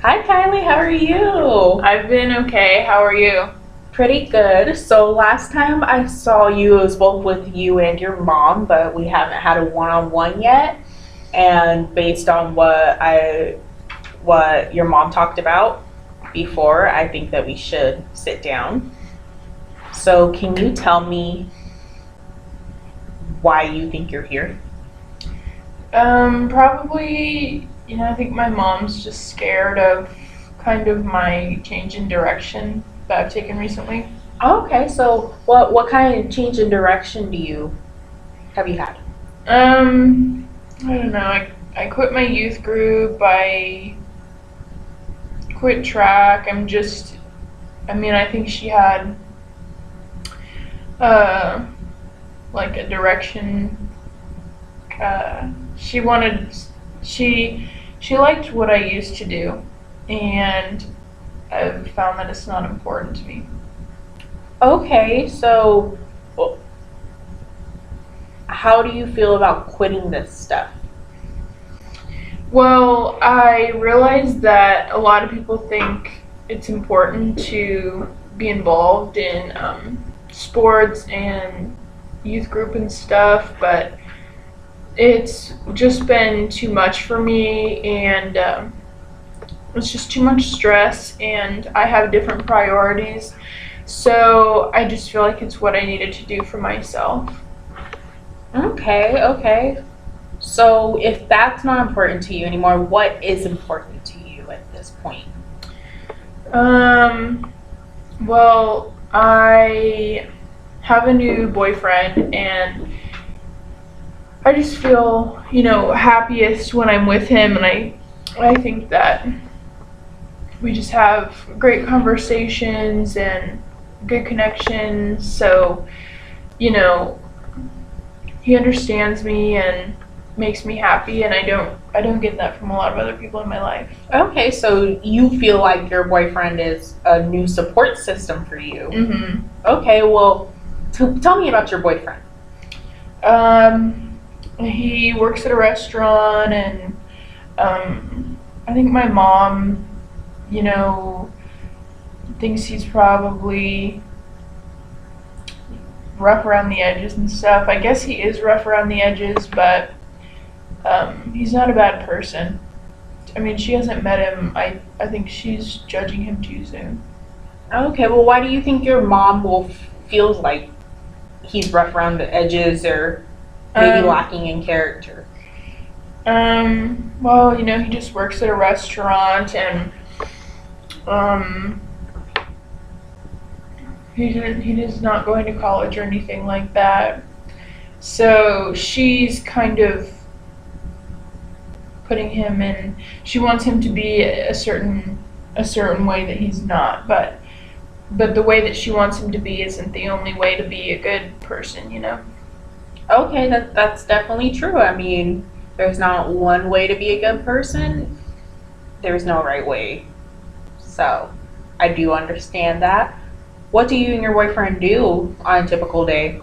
Hi Kylie, how are you? I've been okay. How are you? Pretty good. So last time I saw you, it was both with you and your mom, but we haven't had a one-on-one yet. And based on what your mom talked about before, I think that we should sit down. So can you tell me why you think you're here? Probably, I think my mom's just scared of kind of my change in direction that I've taken recently. Okay, so what kind of change in direction do you have you had? I don't know. I quit my youth group. I quit track. I think she had, uh, like a direction. Uh, she wanted, she liked what I used to do, and I've found that it's not important to me. Okay, so how do you feel about quitting this stuff? Well, I realized that a lot of people think it's important to be involved in sports and youth group and stuff, but it's just been too much for me, and it's just too much stress, and I have different priorities. So I just feel like it's what I needed to do for myself. Okay, okay. So if that's not important to you anymore, what is important to you at this point? Um, well, I have a new boyfriend, and I just feel, happiest when I'm with him, and I think that we just have great conversations and good connections. So, you know, he understands me and makes me happy, and I don't get that from a lot of other people in my life. Okay, so you feel like your boyfriend is a new support system for you. Mhm. Okay, well, tell me about your boyfriend. He works at a restaurant, and I think my mom, you know, thinks he's probably rough around the edges and stuff. I guess he is rough around the edges, but he's not a bad person. I mean, she hasn't met him. I think she's judging him too soon. Okay, well, why do you think your mom will feels like he's rough around the edges or maybe Um, lacking in character? well, he just works at a restaurant, and um, he does not going to college or anything like that. So she's kind of putting him in. She wants him to be a certain way that he's not, but the way that she wants him to be isn't the only way to be a good person. Okay, that's definitely true. I mean, there's not one way to be a good person. There's no right way. So, I do understand that. What do you and your boyfriend do on a typical day?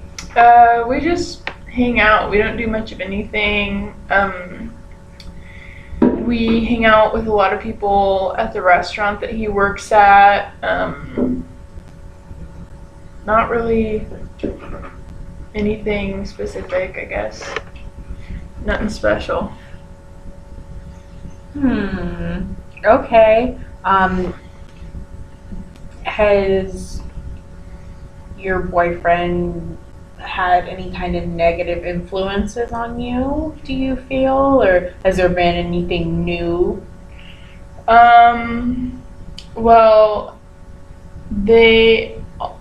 We just hang out. We don't do much of anything. We hang out with a lot of people at the restaurant that he works at. Not really anything specific, I guess. Nothing special. Okay. Has your boyfriend had any kind of negative influences on you, do you feel? Or has there been anything new? Well,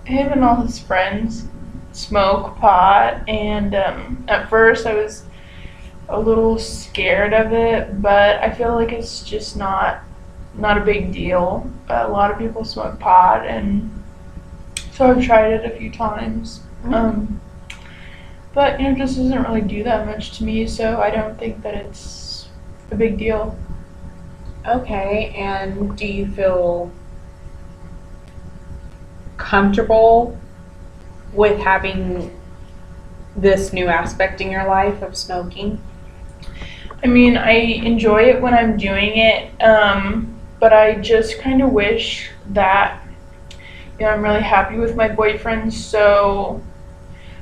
him and all his friends smoke pot, and at first I was a little scared of it, but I feel like it's just not a big deal. A lot of people smoke pot, and so I've tried it a few times. But it just doesn't really do that much to me, so I don't think that it's a big deal. Okay, and do you feel comfortable with having this new aspect in your life of smoking? I mean, I enjoy it when I'm doing it, but but I just kind of wish that, I'm really happy with my boyfriend, so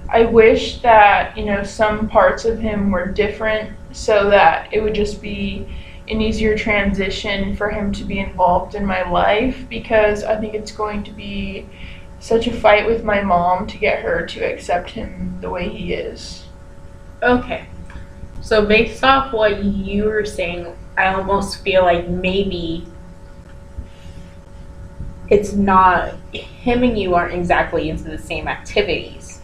I wish that, some parts of him were different so that it would just be an easier transition for him to be involved in my life, because I think it's going to be such a fight with my mom to get her to accept him the way he is. Okay. So based off what you were saying, I almost feel like maybe it's not, him and you aren't exactly into the same activities.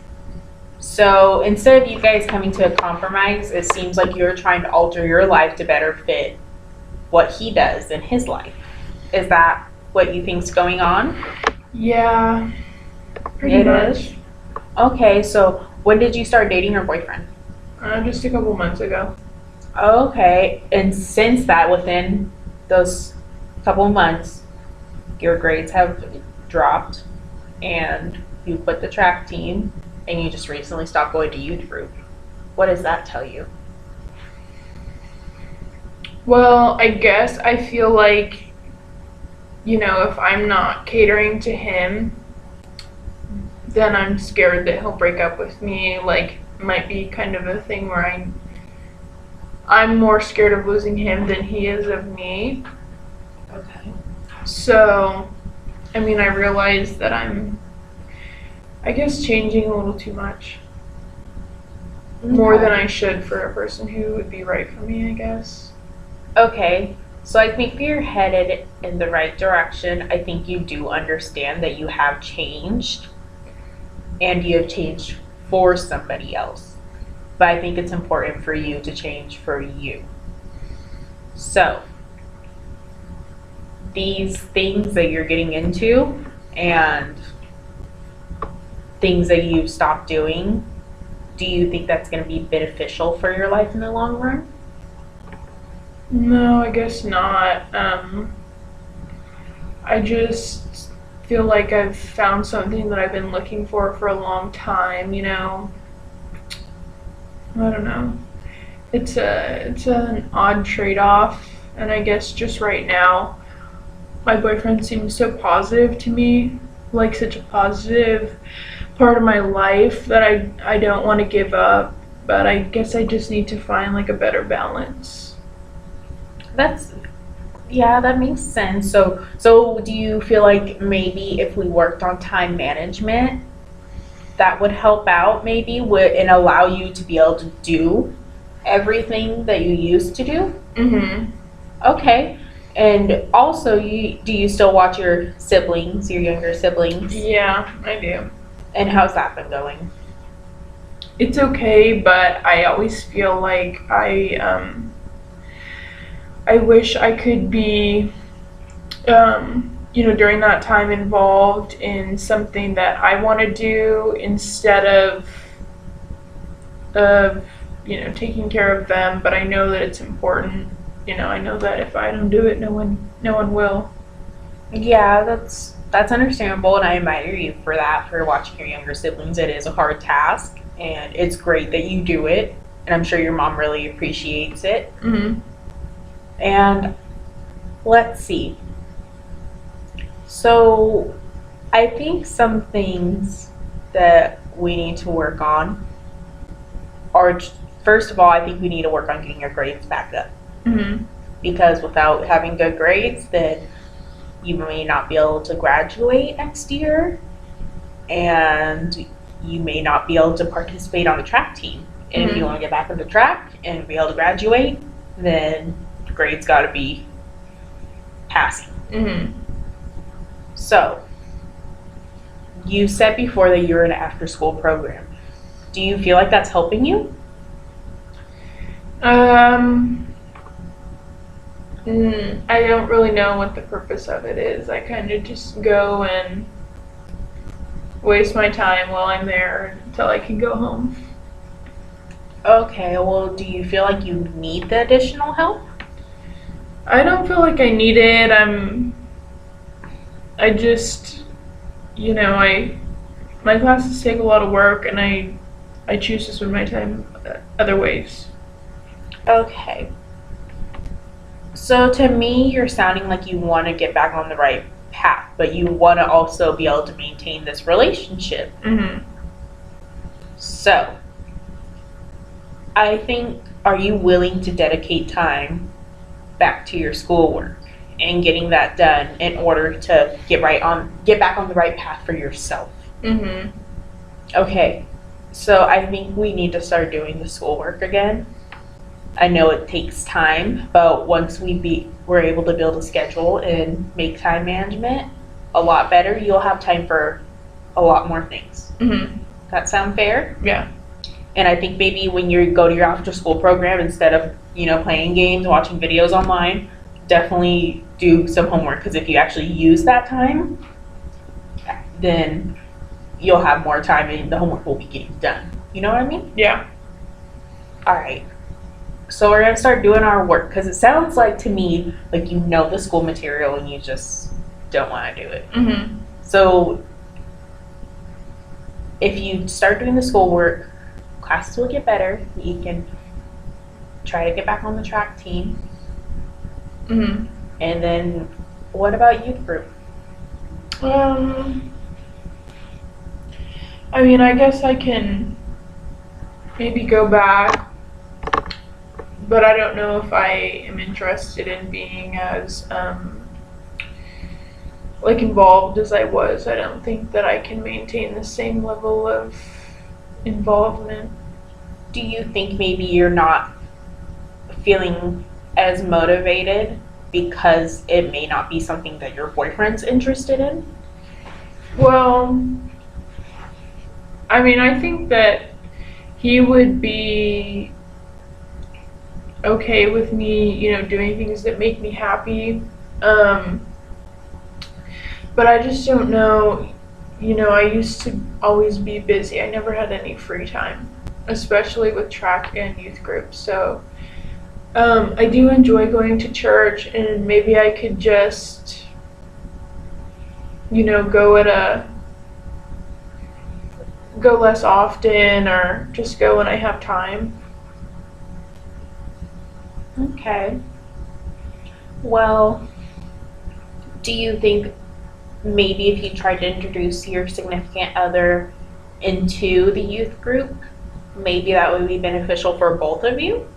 So instead of you guys coming to a compromise, it seems like you're trying to alter your life to better fit what he does in his life. Is that what you think's going on? Yeah, pretty much. Okay, so when did you start dating your boyfriend? Just a couple months ago. Okay, and since that, within those couple months, your grades have dropped, and you quit the track team, and you just recently stopped going to youth group. What does that tell you? Well, I guess I feel like, if I'm not catering to him, then I'm scared that he'll break up with me. Like, it might be kind of a thing where I'm more scared of losing him than he is of me. Okay. So, I realize that I'm, I guess, changing a little too much. More than I should for a person who would be right for me, I guess. Okay, so I think you're headed in the right direction. I think you do understand that you have changed, and you have changed for somebody else. But I think it's important for you to change for you. So, these things that you're getting into and things that you've stopped doing, do you think that's going to be beneficial for your life in the long run? No, I guess not. I just feel like I've found something that I've been looking for a long time, I don't know. It's an odd trade-off, and I guess just right now, my boyfriend seems so positive to me, like such a positive part of my life that I don't want to give up, but I guess I just need to find like a better balance. That makes sense. So do you feel like maybe if we worked on time management, that would help out maybe and allow you to be able to do everything that you used to do? Mm-hmm. Okay. And also, do you still watch your siblings, your younger siblings? Yeah, I do. And how's that been going? It's okay, but I always feel like I wish I could be, during that time involved in something that I want to do instead of, taking care of them. But I know that it's important. I know that if I don't do it, no one will. Yeah, that's understandable, and I admire you for that, for watching your younger siblings. It is a hard task, and it's great that you do it, and I'm sure your mom really appreciates it. Mm-hmm. And let's see. So I think some things that we need to work on are, first of all, I think we need to work on getting your grades back up. Mm-hmm. Because without having good grades, then you may not be able to graduate next year, and you may not be able to participate on the track team. And Mm-hmm. if you want to get back on the track and be able to graduate, then grades got to be passing. Mm-hmm. So, you said before that you're in an after-school program. Do you feel like that's helping you? I don't really know what the purpose of it is. I kind of just go and waste my time while I'm there until I can go home. Okay, well, do you feel like you need the additional help? I don't feel like I need it. I just, my classes take a lot of work, and I choose to spend my time other ways. Okay. So to me, you're sounding like you want to get back on the right path, but you want to also be able to maintain this relationship. Mhm. So I think, are you willing to dedicate time back to your schoolwork and getting that done in order to get back on the right path for yourself? Mhm. Okay, so I think we need to start doing the schoolwork again. I know it takes time, but once we're able to build a schedule and make time management a lot better, you'll have time for a lot more things. Mhm. That sound fair? Yeah. And I think maybe when you go to your after school program, instead of, playing games, watching videos online, definitely do some homework, because if you actually use that time, then you'll have more time and the homework will be getting done. You know what I mean? Yeah. All right. So we're going to start doing our work, because it sounds like to me like you know the school material and you just don't want to do it. Mhm. So if you start doing the schoolwork, classes will get better. You can try to get back on the track team. Mhm. And then what about youth group? I mean, I guess I can maybe go back, but I don't know if I am interested in being as involved as I was. I don't think that I can maintain the same level of involvement. Do you think maybe you're not feeling as motivated because it may not be something that your boyfriend's interested in? Well, I mean, I think that he would be okay with me, doing things that make me happy. But I just don't know. I used to always be busy. I never had any free time, especially with track and youth groups. So I do enjoy going to church, and maybe I could just, go less often, or just go when I have time. Okay. Well, do you think maybe if you tried to introduce your significant other into the youth group, maybe that would be beneficial for both of you?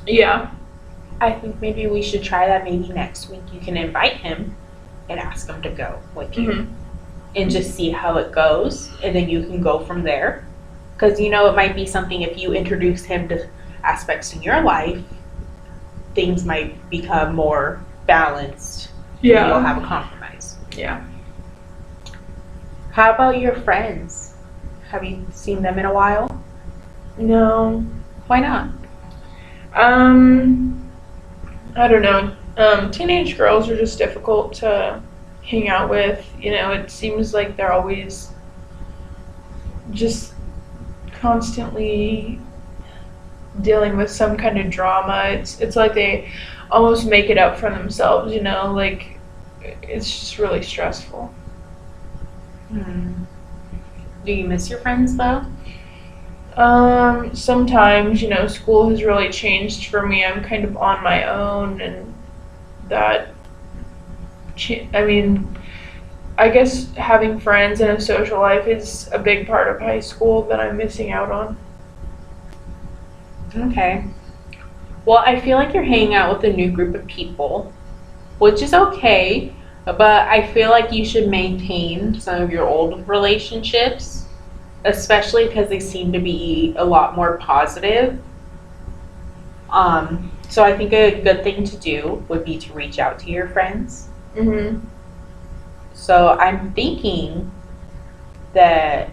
Yeah. I think maybe we should try that maybe next week. You can invite him and ask him to go with you. Mhm. And just see how it goes, and then you can go from there. Because it might be something, if you introduce him to aspects in your life, things might become more balanced. Yeah. You'll have a compromise. Yeah. How about your friends? Have you seen them in a while? No. Why not? I don't know. Teenage girls are just difficult to hang out with. It seems like they're always just constantly dealing with some kind of drama. It's like they almost make it up for themselves, like it's just really stressful. Do you miss your friends though? Sometimes, school has really changed for me. I'm kind of on my own, and that, I mean, I guess having friends and a social life is a big part of high school that I'm missing out on. Okay. Well, I feel like you're hanging out with a new group of people, which is okay, but I feel like you should maintain some of your old relationships, especially because they seem to be a lot more positive. So I think a good thing to do would be to reach out to your friends. Mhm. So I'm thinking that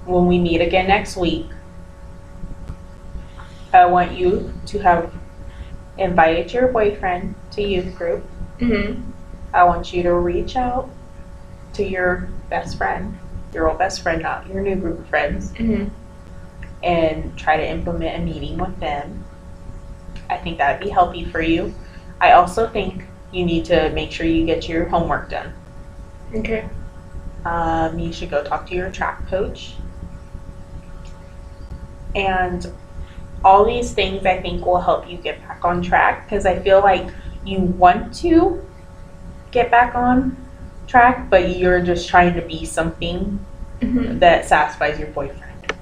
when we meet again next week, I want you to have invited your boyfriend to youth group. Mhm. I want you to reach out to your best friend, your old best friend, not your new group of friends, Mhm. and try to implement a meeting with them. I think that would be healthy for you. I also think you need to make sure you get your homework done. Okay. You should go talk to your track coach. And all these things I think will help you get back on track, because I feel like you want to get back on track, but you're just trying to be something that satisfies your boyfriend,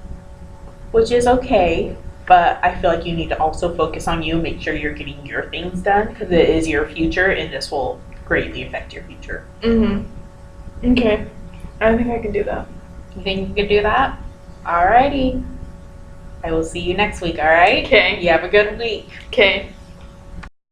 which is okay. But I feel like you need to also focus on you, make sure you're getting your things done, because it is your future, and this will greatly affect your future. Okay. I think I can do that. You think you can do that? Alrighty. I will see you next week, alright? Okay. You have a good week. Okay.